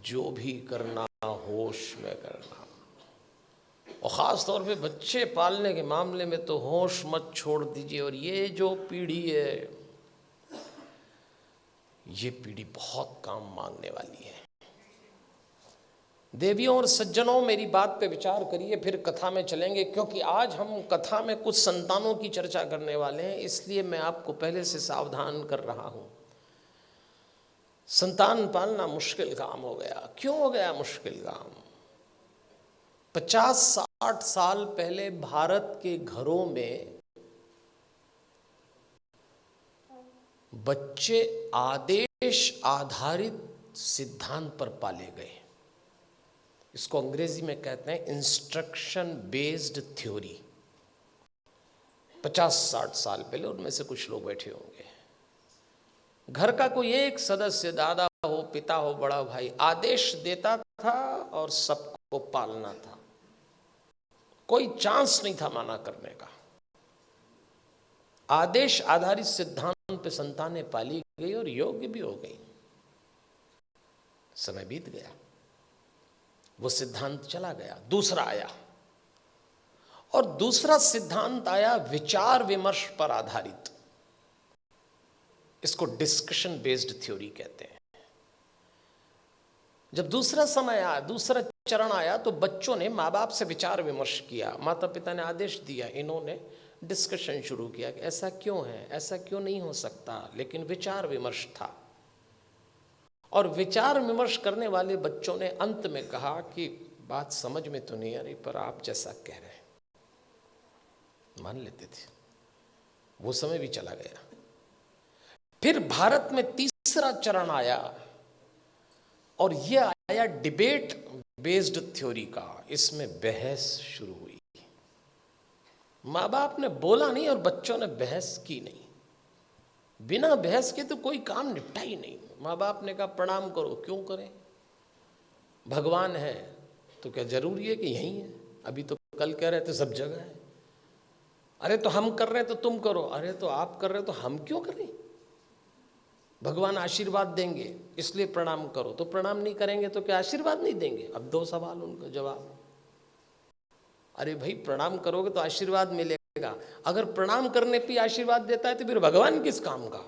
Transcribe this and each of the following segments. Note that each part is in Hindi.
जो भी करना होश में करना, और ख़ास तौर पे बच्चे पालने के मामले में तो होश मत छोड़ दीजिए। और ये जो पीढ़ी है, ये पीढ़ी बहुत काम मांगने वाली है। देवियों और सज्जनों, मेरी बात पे विचार करिए, फिर कथा में चलेंगे, क्योंकि आज हम कथा में कुछ संतानों की चर्चा करने वाले हैं, इसलिए मैं आपको पहले से सावधान कर रहा हूं। संतान पालना मुश्किल काम हो गया। क्यों हो गया मुश्किल काम? 50-60 साल पहले भारत के घरों में बच्चे आदेश आधारित सिद्धांत पर पाले गए। इसको अंग्रेजी में कहते हैं इंस्ट्रक्शन बेस्ड थ्योरी। 50-60 साल पहले, उनमें से कुछ लोग बैठे होंगे, घर का कोई एक सदस्य, दादा हो, पिता हो, बड़ा भाई, आदेश देता था और सबको पालना था। कोई चांस नहीं था माना करने का। आदेश आधारित सिद्धांत पे संतानें पाली गई और योग्य भी हो गई। समय बीत गया, वो सिद्धांत चला गया, दूसरा आया। और दूसरा सिद्धांत आया विचार विमर्श पर आधारित। इसको डिस्कशन बेस्ड थ्योरी कहते हैं। जब दूसरा समय आया, दूसरा चरण आया, तो बच्चों ने माँ बाप से विचार विमर्श किया। माता पिता ने आदेश दिया, इन्होंने डिस्कशन शुरू किया कि ऐसा क्यों है, ऐसा क्यों नहीं हो सकता। लेकिन विचार विमर्श था, और विचार विमर्श करने वाले बच्चों ने अंत में कहा कि बात समझ में तो नहीं आ रही, पर आप जैसा कह रहे हैं मान लेते थे। वो समय भी चला गया। फिर भारत में तीसरा चरण आया, और यह आया डिबेट बेस्ड थ्योरी का। इसमें बहस शुरू हुई। माँ बाप ने बोला नहीं और बच्चों ने बहस की नहीं। बिना बहस के तो कोई काम निपटा ही नहीं। माँ बाप ने कहा प्रणाम करो, क्यों करें? भगवान है तो क्या जरूरी है कि यहीं है? अभी तो कल कह रहे थे सब जगह है। अरे तो हम कर रहे हैं तो तुम करो। अरे तो आप कर रहे हो तो हम क्यों करें? भगवान आशीर्वाद देंगे इसलिए प्रणाम करो। तो प्रणाम नहीं करेंगे तो क्या आशीर्वाद नहीं देंगे? अब दो सवाल, उनका जवाब। अरे भाई, प्रणाम करोगे तो आशीर्वाद मिलेगा। अगर प्रणाम करने पे आशीर्वाद देता है तो फिर भगवान किस काम का?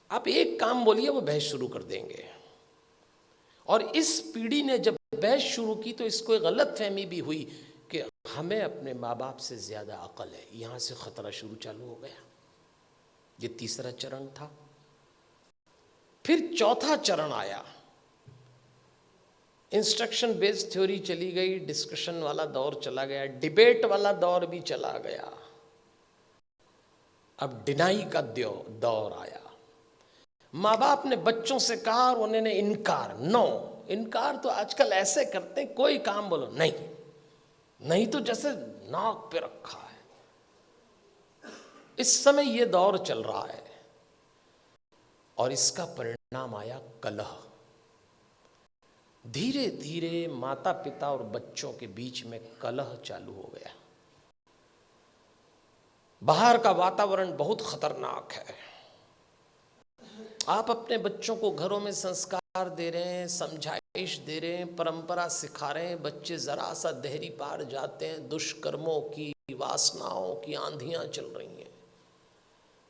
आप एक काम बोलिए, वो बहस शुरू कर देंगे। और इस पीढ़ी ने जब बहस शुरू की तो इसको एक गलत फहमी भी हुई कि हमें अपने माँ बाप से ज्यादा अकल है। यहां से खतरा शुरू चालू हो गया। ये तीसरा चरण था। फिर चौथा चरण आया। इंस्ट्रक्शन बेस्ड थ्योरी चली गई, डिस्कशन वाला दौर चला गया, डिबेट वाला दौर भी चला गया। अब डिनाई का दौर आया। माँ बाप ने बच्चों से कहा और उन्होंने इनकार। नो, इनकार तो आजकल ऐसे करते हैं, कोई काम बोलो नहीं, नहीं तो जैसे नाक पे रखा है। इस समय यह दौर चल रहा है, और इसका परिणाम आया कलह। धीरे धीरे माता पिता और बच्चों के बीच में कलह चालू हो गया। बाहर का वातावरण बहुत खतरनाक है। आप अपने बच्चों को घरों में संस्कार दे रहे हैं, समझाइश दे रहे हैं, परंपरा सिखा रहे हैं, बच्चे जरा सा देहरी पार जाते हैं, दुष्कर्मों की, वासनाओं की आंधियां चल रही हैं,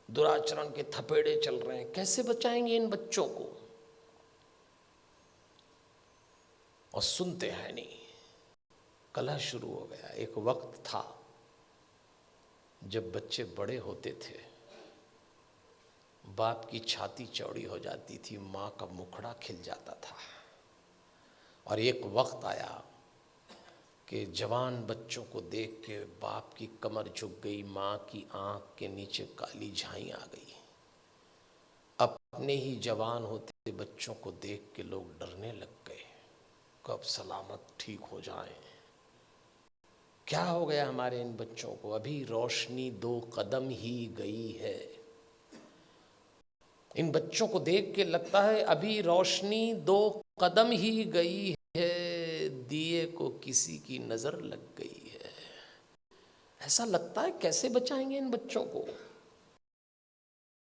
दुराचरण के थपेड़े चल रहे हैं। कैसे बचाएंगे इन बच्चों को? और सुनते हैं नहीं, कलह शुरू हो गया। एक वक्त था जब बच्चे बड़े होते थे, बाप की छाती चौड़ी हो जाती थी, माँ का मुखड़ा खिल जाता था। और एक वक्त आया कि जवान बच्चों को देख के बाप की कमर झुक गई, माँ की आंख के नीचे काली झाई आ गई। अपने ही जवान होते बच्चों को देख के लोग डरने लग गए, कब सलामत ठीक हो जाएं। क्या हो गया हमारे इन बच्चों को? अभी रोशनी 2 कदम ही गई है। इन बच्चों को देख के लगता है अभी रोशनी 2 कदम ही गई है, दिए को किसी की नजर लग गई है। ऐसा लगता है। कैसे बचाएंगे इन बच्चों को?